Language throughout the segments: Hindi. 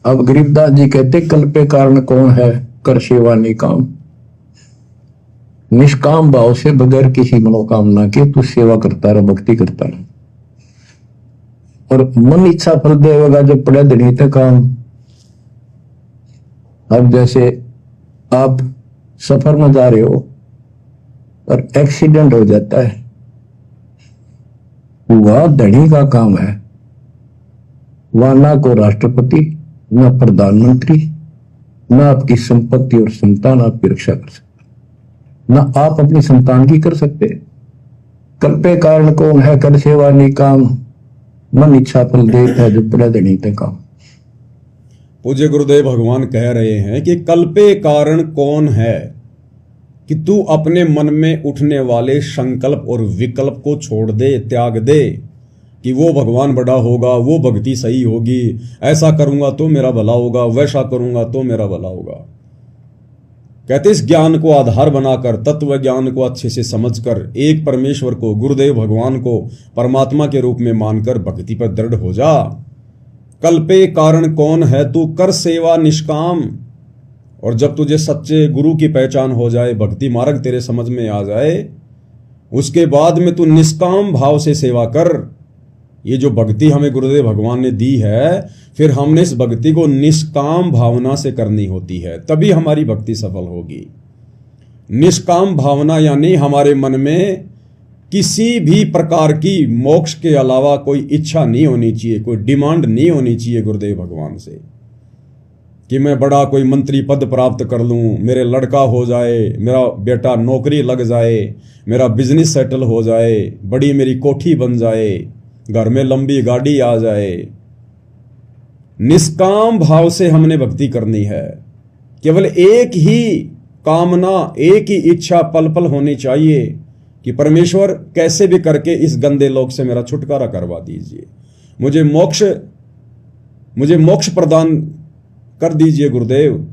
अब गरीबदास जी कहते कल पे कारण कौन है, कर सेवा निकाम। निष्काम भाव से बगैर किसी मनोकामना के तू सेवा करता रहे, भक्ति करता रहे, और मन इच्छा फल देगा जब पड़े धनी तक काम। अब जैसे आप सफर में जा रहे हो और एक्सीडेंट हो जाता है, वह धनी का काम है, वह ना को राष्ट्रपति, ना प्रधानमंत्री, ना आपकी संपत्ति और संतान आपकी रक्षा कर सकते, ना आप अपनी संतान की कर सकते। कल पे कारण कौन है, कर सेवा निकाम, मन इच्छा फल देता है जो पड़ा धनी ते काम। पूज्य गुरुदेव भगवान कह रहे हैं कि कल पे कारण कौन है, कि तू अपने मन में उठने वाले संकल्प और विकल्प को छोड़ दे, त्याग दे, कि वो भगवान बड़ा होगा, वो भक्ति सही होगी, ऐसा करूंगा तो मेरा भला होगा, वैसा करूंगा तो मेरा भला होगा। कहते इस ज्ञान को आधार बनाकर, तत्व ज्ञान को अच्छे से समझकर, एक परमेश्वर को, गुरुदेव भगवान को परमात्मा के रूप में मानकर भक्ति पर दृढ़ हो जा। कल पे कारण कौन है, तू कर सेवा निष्काम। और जब तुझे सच्चे गुरु की पहचान हो जाए, भक्ति मार्ग तेरे समझ में आ जाए, उसके बाद में तू निष्काम भाव से सेवा कर। ये जो भक्ति हमें गुरुदेव भगवान ने दी है, फिर हमने इस भक्ति को निष्काम भावना से करनी होती है, तभी हमारी भक्ति सफल होगी। निष्काम भावना यानी हमारे मन में किसी भी प्रकार की मोक्ष के अलावा कोई इच्छा नहीं होनी चाहिए, कोई डिमांड नहीं होनी चाहिए गुरुदेव भगवान से, कि मैं बड़ा कोई मंत्री पद प्राप्त कर लूं, मेरे लड़का हो जाए, मेरा बेटा नौकरी लग जाए, मेरा बिजनेस सेटल हो जाए, बड़ी मेरी कोठी बन जाए, घर में लंबी गाड़ी आ जाए। निष्काम भाव से हमने भक्ति करनी है। केवल एक ही कामना, एक ही इच्छा पल पल होनी चाहिए कि परमेश्वर कैसे भी करके इस गंदे लोक से मेरा छुटकारा करवा दीजिए, मुझे मोक्ष प्रदान कर दीजिए गुरुदेव,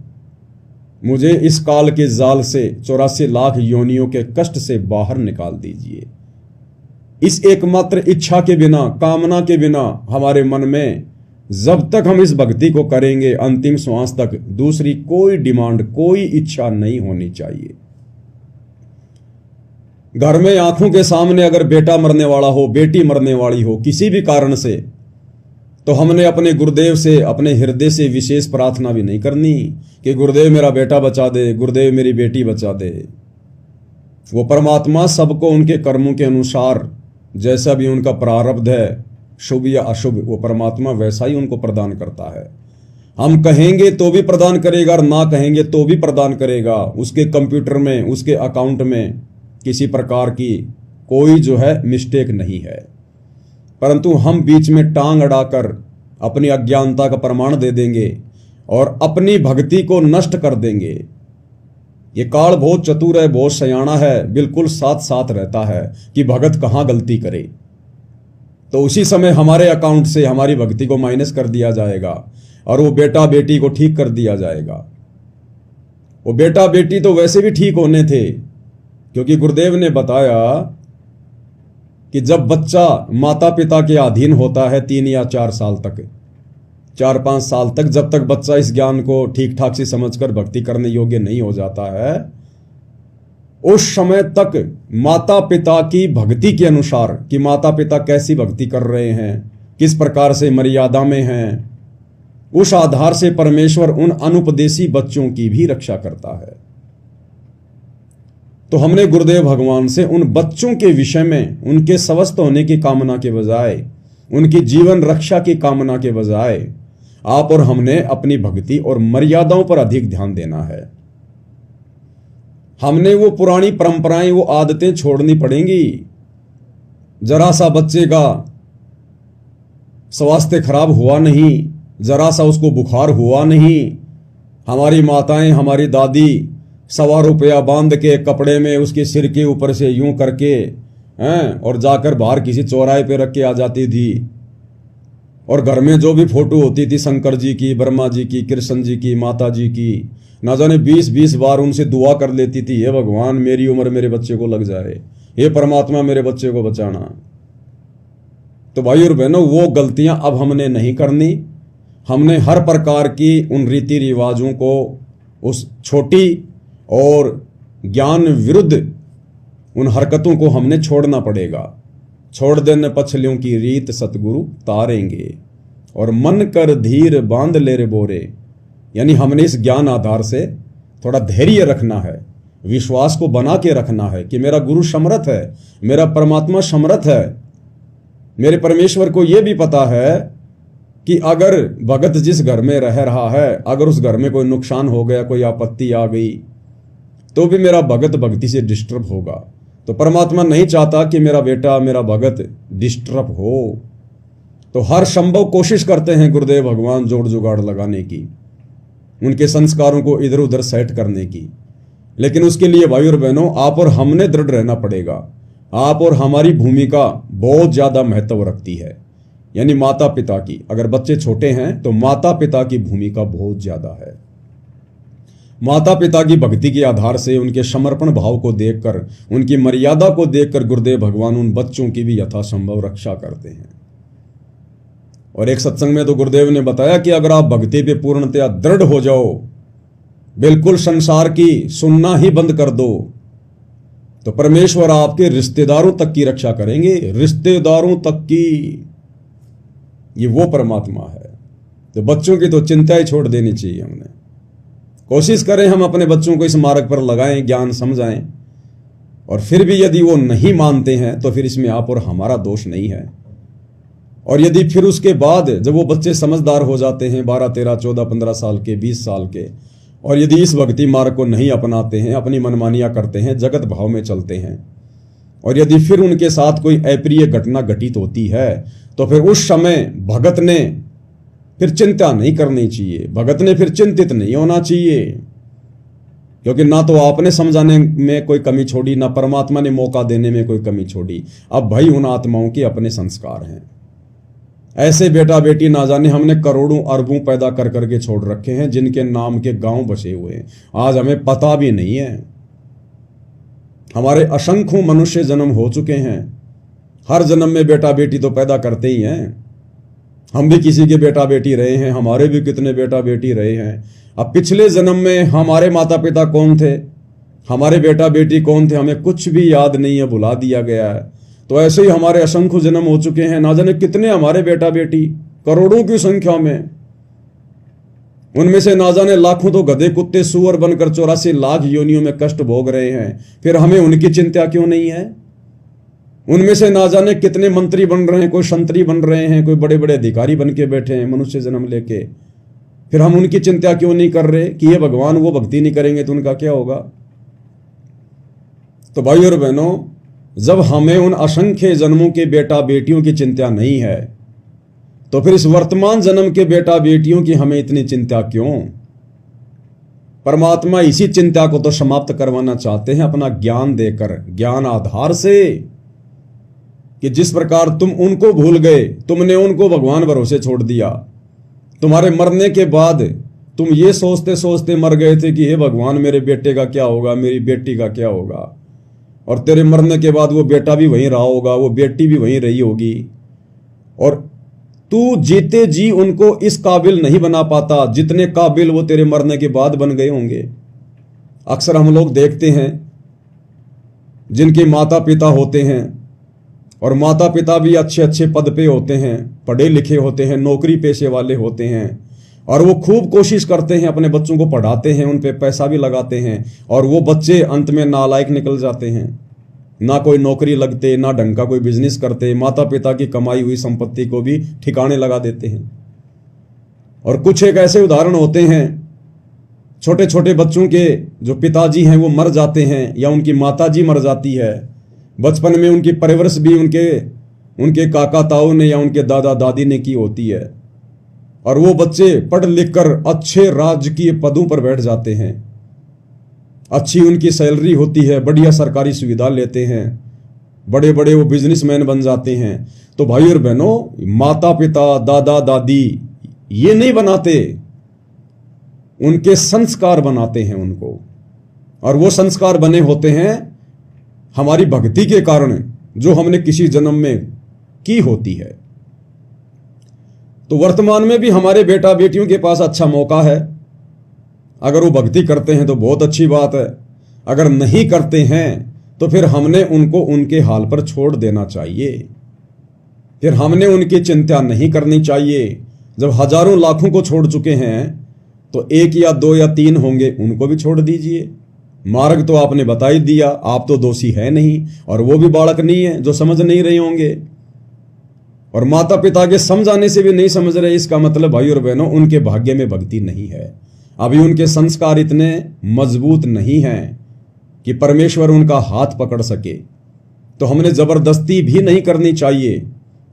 मुझे इस काल के जाल से 84 लाख योनियों के कष्ट से बाहर निकाल दीजिए। इस एकमात्र इच्छा के बिना, कामना के बिना हमारे मन में जब तक हम इस भक्ति को करेंगे अंतिम श्वास तक, दूसरी कोई डिमांड, कोई इच्छा नहीं होनी चाहिए। घर में आंखों के सामने अगर बेटा मरने वाला हो, बेटी मरने वाली हो किसी भी कारण से, तो हमने अपने गुरुदेव से, अपने हृदय से विशेष प्रार्थना भी नहीं करनी कि गुरुदेव मेरा बेटा बचा दे, गुरुदेव मेरी बेटी बचा दे। वो परमात्मा सबको उनके कर्मों के अनुसार, जैसा भी उनका प्रारब्ध है, शुभ या अशुभ, वो परमात्मा वैसा ही उनको प्रदान करता है। हम कहेंगे तो भी प्रदान करेगा और ना कहेंगे तो भी प्रदान करेगा। उसके कंप्यूटर में, उसके अकाउंट में किसी प्रकार की कोई जो है मिस्टेक नहीं है। परंतु हम बीच में टांग अड़ाकर अपनी अज्ञानता का प्रमाण दे देंगे और अपनी भक्ति को नष्ट कर देंगे। ये काल बहुत चतुर है, बहुत सयाना है, बिल्कुल साथ साथ रहता है कि भगत कहाँ गलती करे, तो उसी समय हमारे अकाउंट से हमारी भक्ति को माइनस कर दिया जाएगा और वो बेटा बेटी को ठीक कर दिया जाएगा। वो बेटा बेटी तो वैसे भी ठीक होने थे, क्योंकि गुरुदेव ने बताया कि जब बच्चा माता पिता के अधीन होता है 3 या 4 साल तक, 4-5 साल तक, जब तक बच्चा इस ज्ञान को ठीक ठाक से समझकर भक्ति करने योग्य नहीं हो जाता है, उस समय तक माता पिता की भक्ति के अनुसार कि माता पिता कैसी भक्ति कर रहे हैं, किस प्रकार से मर्यादा में हैं, उस आधार से परमेश्वर उन अनुपदेशी बच्चों की भी रक्षा करता है। तो हमने गुरुदेव भगवान से उन बच्चों के विषय में उनके स्वस्थ होने की कामना के बजाय, उनकी जीवन रक्षा की कामना के बजाय आप और हमने अपनी भक्ति और मर्यादाओं पर अधिक ध्यान देना है। हमने वो पुरानी परंपराएं, वो आदतें छोड़नी पड़ेंगी। जरा सा बच्चे का स्वास्थ्य खराब हुआ नहीं, जरा सा उसको बुखार हुआ नहीं, हमारी माताएं, हमारी दादी 1.25 रुपया बांध के कपड़े में उसके सिर के ऊपर से यूं करके और जाकर बाहर किसी चौराहे पे रख के आ जाती थी। और घर में जो भी फोटो होती थी शंकर जी की, ब्रह्मा जी की, कृष्ण जी की, माता जी की, ना जाने 20-20 बार उनसे दुआ कर लेती थी, हे भगवान मेरी उम्र मेरे बच्चे को लग जाए, हे परमात्मा मेरे बच्चे को बचाना। तो भाई और बहनों, वो गलतियां अब हमने नहीं करनी। हमने हर प्रकार की उन रीति रिवाजों को, उस छोटी और ज्ञान विरुद्ध उन हरकतों को हमने छोड़ना पड़ेगा। छोड़ देने पछलियों की रीत सतगुरु तारेंगे, और मन कर धीर बांध ले रे बोरे। यानी हमने इस ज्ञान आधार से थोड़ा धैर्य रखना है, विश्वास को बना के रखना है कि मेरा गुरु समर्थ है, मेरा परमात्मा समर्थ है। मेरे परमेश्वर को यह भी पता है कि अगर भगत जिस घर में रह रहा है, अगर उस घर में कोई नुकसान हो गया, कोई आपत्ति आ गई, तो भी मेरा भगत भक्ति से डिस्टर्ब होगा। तो परमात्मा नहीं चाहता कि मेरा बेटा, मेरा भगत डिस्टर्ब हो। तो हर संभव कोशिश करते हैं गुरुदेव भगवान जोड़ जुगाड़ लगाने की, उनके संस्कारों को इधर उधर सेट करने की। लेकिन उसके लिए भाई और बहनों, आप और हमने दृढ़ रहना पड़ेगा। आप और हमारी भूमिका बहुत ज्यादा महत्व रखती है। यानी माता पिता की, अगर बच्चे छोटे हैं तो माता पिता की भूमिका बहुत ज्यादा है। माता पिता की भक्ति के आधार से, उनके समर्पण भाव को देखकर, उनकी मर्यादा को देखकर गुरुदेव भगवान उन बच्चों की भी यथासंभव रक्षा करते हैं। और एक सत्संग में तो गुरुदेव ने बताया कि अगर आप भक्ति पे पूर्णतया दृढ़ हो जाओ, बिल्कुल संसार की सुनना ही बंद कर दो, तो परमेश्वर आपके रिश्तेदारों तक की रक्षा करेंगे। रिश्तेदारों तक की, ये वो परमात्मा है। तो बच्चों की तो चिंता ही छोड़ देनी चाहिए। हमने कोशिश करें हम अपने बच्चों को इस मार्ग पर लगाएं, ज्ञान समझाएं, और फिर भी यदि वो नहीं मानते हैं तो फिर इसमें आप और हमारा दोष नहीं है। और यदि फिर उसके बाद जब वो बच्चे समझदार हो जाते हैं, 12, 13, 14, 15 साल के, 20 साल के, और यदि इस भक्ति मार्ग को नहीं अपनाते हैं, अपनी मनमानियां करते हैं, जगत भाव में चलते हैं, और यदि फिर उनके साथ कोई अप्रिय घटना घटित होती है, तो फिर उस समय भगत ने फिर चिंता नहीं करनी चाहिए, भगत ने फिर चिंतित नहीं होना चाहिए। क्योंकि ना तो आपने समझाने में कोई कमी छोड़ी, ना परमात्मा ने मौका देने में कोई कमी छोड़ी। अब भाई उन आत्माओं के अपने संस्कार हैं। ऐसे बेटा बेटी ना जाने हमने करोड़ों अरबों पैदा कर करके छोड़ रखे हैं, जिनके नाम के गांव बसे हुए हैं, आज हमें पता भी नहीं है। हमारे असंख्यों मनुष्य जन्म हो चुके हैं, हर जन्म में बेटा बेटी तो पैदा करते ही हैं। हम भी किसी के बेटा बेटी रहे हैं, हमारे भी कितने बेटा बेटी रहे हैं। अब पिछले जन्म में हमारे माता पिता कौन थे, हमारे बेटा बेटी कौन थे, हमें कुछ भी याद नहीं है, भुला दिया गया है। तो ऐसे ही हमारे असंख्य जन्म हो चुके हैं, ना जाने कितने हमारे बेटा बेटी, करोड़ों की संख्या में। उनमें से ना जाने लाखों तो गधे कुत्ते सूअर बनकर 84 लाख योनियों में कष्ट भोग रहे हैं, फिर हमें उनकी चिंता क्यों नहीं है। उनमें से ना जाने कितने मंत्री बन रहे हैं, कोई संतरी बन रहे हैं, कोई बड़े बड़े अधिकारी बन के बैठे हैं मनुष्य जन्म लेके, फिर हम उनकी चिंता क्यों नहीं कर रहे कि ये भगवान वो भक्ति नहीं करेंगे तो उनका क्या होगा। तो भाई और बहनों, जब हमें उन असंख्य जन्मों के बेटा बेटियों की चिंता नहीं है, तो फिर इस वर्तमान जन्म के बेटा बेटियों की हमें इतनी चिंता क्यों। परमात्मा इसी चिंता को तो समाप्त करवाना चाहते हैं अपना ज्ञान देकर, ज्ञान आधार से, कि जिस प्रकार तुम उनको भूल गए, तुमने उनको भगवान भरोसे छोड़ दिया। तुम्हारे मरने के बाद तुम ये सोचते सोचते मर गए थे कि हे भगवान मेरे बेटे का क्या होगा, मेरी बेटी का क्या होगा। और तेरे मरने के बाद वो बेटा भी वहीं रहा होगा, वो बेटी भी वहीं रही होगी, और तू जीते जी उनको इस काबिल नहीं बना पाता जितने काबिल वो तेरे मरने के बाद बन गए होंगे। अक्सर हम लोग देखते हैं जिनके माता पिता होते हैं, और माता पिता भी अच्छे अच्छे पद पे होते हैं, पढ़े लिखे होते हैं, नौकरी पेशे वाले होते हैं, और वो खूब कोशिश करते हैं, अपने बच्चों को पढ़ाते हैं, उन पे पैसा भी लगाते हैं, और वो बच्चे अंत में नालायक निकल जाते हैं। ना कोई नौकरी लगते, ना ढंग का कोई बिजनेस करते, माता पिता की कमाई हुई संपत्ति को भी ठिकाने लगा देते हैं। और कुछ एक ऐसे उदाहरण होते हैं, छोटे छोटे बच्चों के जो पिताजी हैं वो मर जाते हैं, या उनकी माताजी मर जाती है। बचपन में उनकी परवरिश भी उनके काका ताऊ ने या उनके दादा दादी ने की होती है, और वो बच्चे पढ़ लिख कर अच्छे राजकीय पदों पर बैठ जाते हैं, अच्छी उनकी सैलरी होती है, बढ़िया सरकारी सुविधा लेते हैं, बड़े बड़े वो बिजनेसमैन बन जाते हैं। तो भाई और बहनों, माता पिता दादा दादी ये नहीं बनाते, उनके संस्कार बनाते हैं उनको, और वो संस्कार बने होते हैं हमारी भक्ति के कारण, जो हमने किसी जन्म में की होती है। तो वर्तमान में भी हमारे बेटा बेटियों के पास अच्छा मौका है। अगर वो भक्ति करते हैं तो बहुत अच्छी बात है, अगर नहीं करते हैं तो फिर हमने उनको उनके हाल पर छोड़ देना चाहिए। फिर हमने उनकी चिंता नहीं करनी चाहिए। जब हजारों लाखों को छोड़ चुके हैं तो एक या दो या तीन होंगे, उनको भी छोड़ दीजिए। मार्ग तो आपने बता ही दिया, आप तो दोषी है नहीं और वो भी बालक नहीं है जो समझ नहीं रहे होंगे। और माता पिता के समझाने से भी नहीं समझ रहे, इसका मतलब भाई और बहनों उनके भाग्य में भक्ति नहीं है। अभी उनके संस्कार इतने मजबूत नहीं हैं कि परमेश्वर उनका हाथ पकड़ सके। तो हमने जबरदस्ती भी नहीं करनी चाहिए,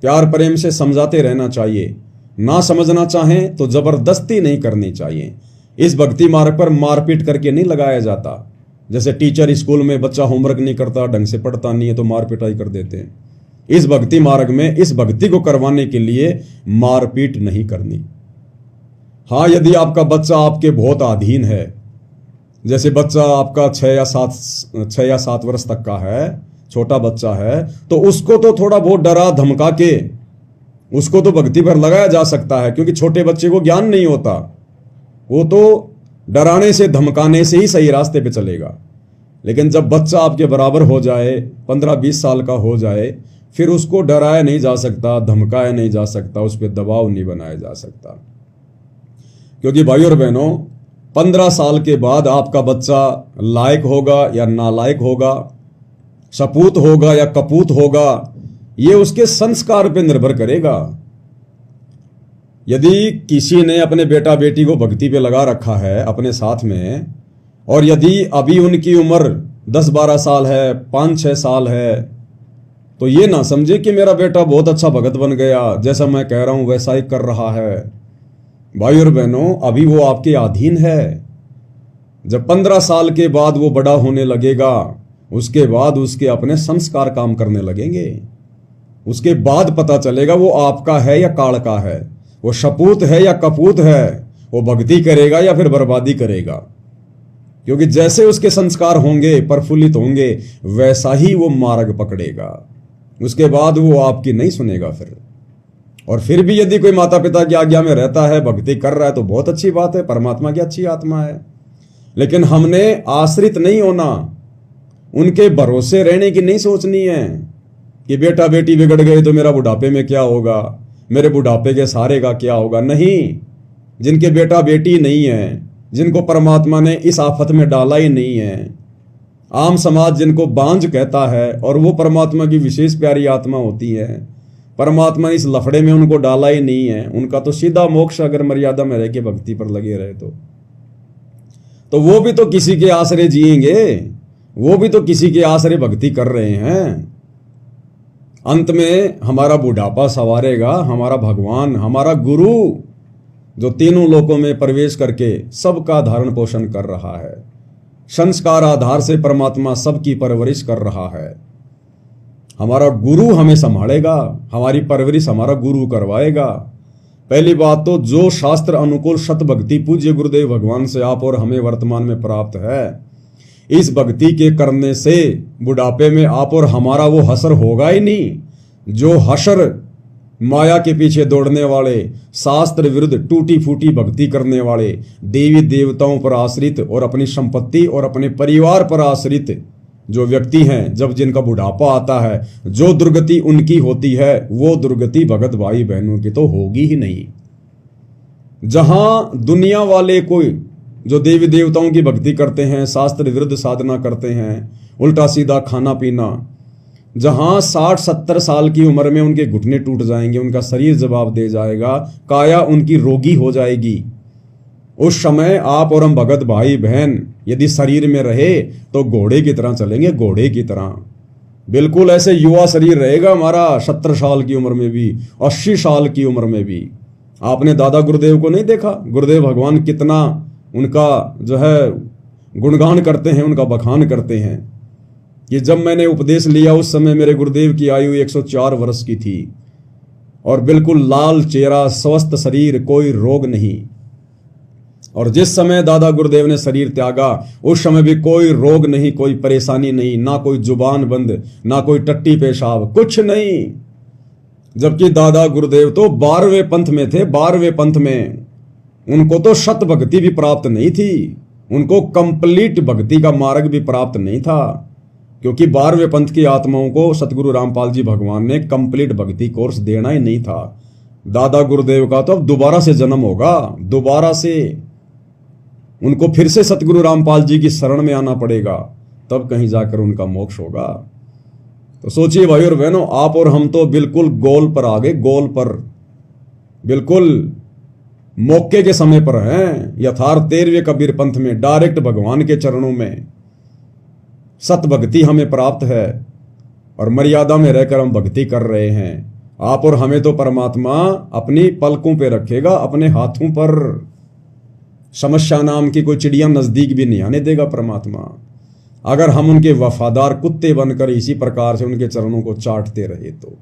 प्यार प्रेम से समझाते रहना चाहिए। ना समझना चाहें तो जबरदस्ती नहीं करनी चाहिए। इस भक्ति मार्ग पर मारपीट करके नहीं लगाया जाता। जैसे टीचर स्कूल में बच्चा होमवर्क नहीं करता, ढंग से पढ़ता नहीं है तो मार पिटाई कर देते हैं। इस भक्ति मार्ग में इस भक्ति को करवाने के लिए मारपीट नहीं करनी। हाँ, यदि आपका बच्चा आपके बहुत अधीन है, जैसे बच्चा आपका 6 या 7 वर्ष तक का है, छोटा बच्चा है, तो उसको तो थोड़ा बहुत डरा धमका के उसको तो भक्ति पर लगाया जा सकता है, क्योंकि छोटे बच्चे को ज्ञान नहीं होता। वो तो डराने से धमकाने से ही सही रास्ते पे चलेगा। लेकिन जब बच्चा आपके बराबर हो जाए, 15-20 साल का हो जाए, फिर उसको डराया नहीं जा सकता, धमकाया नहीं जा सकता, उस पर दबाव नहीं बनाया जा सकता। क्योंकि भाई और बहनों, 15 साल के बाद आपका बच्चा लायक होगा या नालायक होगा, सपूत होगा या कपूत होगा, ये उसके संस्कार पे निर्भर करेगा। यदि किसी ने अपने बेटा बेटी को भक्ति पे लगा रखा है अपने साथ में, और यदि अभी उनकी उम्र 10-12 साल है, 5-6 साल है, तो ये ना समझे कि मेरा बेटा बहुत अच्छा भगत बन गया, जैसा मैं कह रहा हूं वैसा ही कर रहा है। भाई और बहनों, अभी वो आपके अधीन है। जब 15 साल के बाद वो बड़ा होने लगेगा, उसके बाद उसके अपने संस्कार काम करने लगेंगे। उसके बाद पता चलेगा वो आपका है या काल का है, वो शपूत है या कपूत है, वो भक्ति करेगा या फिर बर्बादी करेगा। क्योंकि जैसे उसके संस्कार होंगे, प्रफुल्लित होंगे, वैसा ही वो मार्ग पकड़ेगा। उसके बाद वो आपकी नहीं सुनेगा फिर। और फिर भी यदि कोई माता पिता की आज्ञा में रहता है, भक्ति कर रहा है, तो बहुत अच्छी बात है, परमात्मा की अच्छी आत्मा है। लेकिन हमने आश्रित नहीं होना, उनके भरोसे रहने की नहीं सोचनी है कि बेटा बेटी बिगड़ गए तो मेरा बुढ़ापे में क्या होगा, मेरे बुढ़ापे के सहारे का क्या होगा। नहीं, जिनके बेटा बेटी नहीं है, जिनको परमात्मा ने इस आफत में डाला ही नहीं है, आम समाज जिनको बांझ कहता है, और वो परमात्मा की विशेष प्यारी आत्मा होती है, परमात्मा इस लफड़े में उनको डाला ही नहीं है, उनका तो सीधा मोक्ष अगर मर्यादा में रह के भक्ति पर लगे रहे तो वो भी तो किसी के आश्रय जिएंगे, वो भी तो किसी के आश्रय भक्ति कर रहे हैं। अंत में हमारा बुढ़ापा संवारेगा हमारा भगवान, हमारा गुरु, जो तीनों लोकों में प्रवेश करके सबका धारण पोषण कर रहा है। संस्कार आधार से परमात्मा सबकी परवरिश कर रहा है। हमारा गुरु हमें संभालेगा, हमारी परवरिश हमारा गुरु करवाएगा। पहली बात तो जो शास्त्र अनुकूल सत भक्ति पूज्य गुरुदेव भगवान से आप और हमें वर्तमान में प्राप्त है, इस भक्ति के करने से बुढ़ापे में आप और हमारा वो हसर होगा ही नहीं। जो हसर माया के पीछे दौड़ने वाले, शास्त्र विरुद्ध टूटी फूटी भक्ति करने वाले, देवी देवताओं पर आश्रित और अपनी संपत्ति और अपने परिवार पर आश्रित जो व्यक्ति हैं, जब जिनका बुढ़ापा आता है, जो दुर्गति उनकी होती है, वो दुर्गति भगत भाई बहनों की तो होगी ही नहीं। जहां दुनिया वाले कोई जो देवी देवताओं की भक्ति करते हैं, शास्त्र विरुद्ध साधना करते हैं, उल्टा सीधा खाना पीना, जहां 60-70 साल की उम्र में उनके घुटने टूट जाएंगे, उनका शरीर जवाब दे जाएगा, काया उनकी रोगी हो जाएगी, उस समय आप और हम भगत भाई बहन यदि शरीर में रहे तो घोड़े की तरह चलेंगे, घोड़े की तरह। बिल्कुल ऐसे युवा शरीर रहेगा हमारा, 70 साल की उम्र में भी, 80 साल की उम्र में भी। आपने दादा गुरुदेव को नहीं देखा? गुरुदेव भगवान कितना उनका जो है गुणगान करते हैं, उनका बखान करते हैं कि जब मैंने उपदेश लिया उस समय मेरे गुरुदेव की आयु 104 वर्ष की थी और बिल्कुल लाल चेहरा, स्वस्थ शरीर, कोई रोग नहीं। और जिस समय दादा गुरुदेव ने शरीर त्यागा उस समय भी कोई रोग नहीं, कोई परेशानी नहीं, ना कोई जुबान बंद, ना कोई टट्टी पेशाब, कुछ नहीं। जबकि दादा गुरुदेव तो 12वें पंथ में थे। 12वें पंथ में उनको तो शत भक्ति भी प्राप्त नहीं थी, उनको कंप्लीट भक्ति का मार्ग भी प्राप्त नहीं था, क्योंकि 12वें पंथ की आत्माओं को सतगुरु रामपाल जी भगवान ने कंप्लीट भक्ति कोर्स देना ही नहीं था। दादा गुरुदेव का तो अब दोबारा से जन्म होगा, दोबारा से उनको फिर से सतगुरु रामपाल जी की शरण में आना पड़ेगा, तब कहीं जाकर उनका मोक्ष होगा। तो सोचिए भाई और बहनों, आप और हम तो बिल्कुल गोल पर आ गए, गोल पर, बिल्कुल मौके के समय पर हैं। यथार्थ 13वें कबीर पंथ में डायरेक्ट भगवान के चरणों में सत भक्ति हमें प्राप्त है और मर्यादा में रहकर हम भक्ति कर रहे हैं। आप और हमें तो परमात्मा अपनी पलकों पे रखेगा, अपने हाथों पर। समस्या नाम की कोई चिड़िया नजदीक भी नहीं आने देगा परमात्मा, अगर हम उनके वफादार कुत्ते बनकर इसी प्रकार से उनके चरणों को चाटते रहे तो।